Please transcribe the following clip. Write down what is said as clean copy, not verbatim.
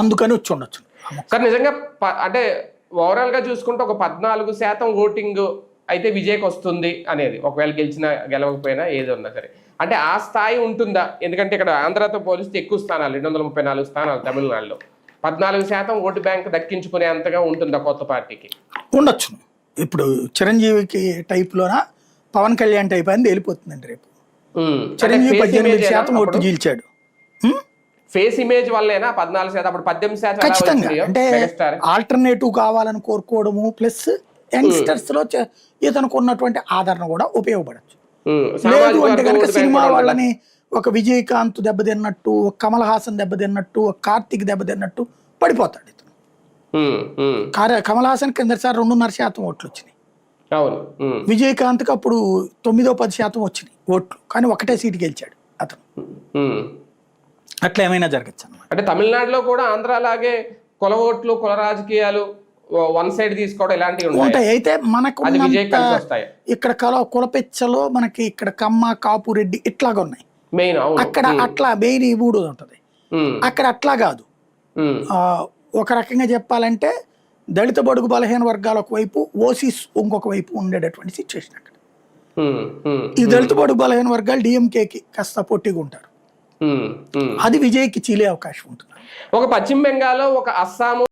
అందుకని వచ్చి ఉండొచ్చు. సార్ నిజంగా అంటే ఓవరాల్ గా చూసుకుంటే ఒక 14% ఓటింగ్ అయితే విజయ్కి వస్తుంది అనేది, ఒకవేళ గెలిచినా గెలవకపోయినా ఏది ఉన్నా సరే, అంటే ఆ స్థాయి ఉంటుందా? ఎందుకంటే ఇక్కడ ఆంధ్రాతో పోలిస్తే ఎక్కువ స్థానాలు, 234 స్థానాలు తమిళనాడులో, 14% ఓటు బ్యాంక్ దక్కించుకునే అంతగా ఉంటుందా కొత్త పార్టీకి? ఉండొచ్చు. ఇప్పుడు చిరంజీవికి టైప్ లోన పవన్ కళ్యాణ్ టైప్ అని వెళ్ళిపోతుందండి రేపు. చిరంజీవి 18% ఓటు చీల్చాడు. ఫేస్ ఇమేజ్ వల్లేనా 14%? అప్పుడు 18% ఖచ్చితంగా. అంటే ఆల్టర్నేటివ్ కావాలని కోరుకోవడము ప్లస్ యంగ్స్టర్స్ లో ఇతనికి ఉన్నటువంటి ఆదరణ కూడా ఉపయోగపడచ్చు. లేదు అంటే కనుక సినిమా వాళ్ళని ఒక విజయకాంత్ దెబ్బతిన్నట్టు, కమల్ హాసన్ దెబ్బతిన్నట్టు, కార్తిక్ దెబ్బతిన్నట్టు పడిపోతాడు ఇతను. కమల్ హాసన్ కిందసారి 2.5% ఓట్లు వచ్చినాయి. విజయకాంత్ కి అప్పుడు 9-10% వచ్చినాయి ఓట్లు, కానీ ఒకటే సీటు గెలిచాడు అతను. అట్లా ఏమైనా జరగచ్చు అన్నమాట. అంటే తమిళనాడులో కూడా ఆంధ్ర లాగే కుల ఓట్లు, కుల రాజకీయాలు వన్ సైడ్ తీసుకోవడం ఇలాంటివి ఉంటాయి. అయితే మనకు ఇక్కడ కులపెచ్చలో మనకి ఇక్కడ కమ్మ, కాపు, రెడ్డి ఇట్లాగా ఉన్నాయి. అక్కడ అట్లా మెయిన్ ఈ 3 ఉంటది. అక్కడ అట్లా కాదు. ఒక రకంగా చెప్పాలంటే దళిత బడుగు బలహీన వర్గాలు ఒకవైపు, ఓసీస్ ఇంకొక వైపు ఉండేటటువంటి సిచ్యువేషన్ అక్కడ. ఈ దళిత బడుగు బలహీన వర్గాలు డిఎంకేకి కాస్త పొట్టిగా ఉంటారు. అది విజయ్కి చీలే అవకాశం ఉంటుంది. ఒక పశ్చిమ బెంగాల్లో, ఒక అస్సాము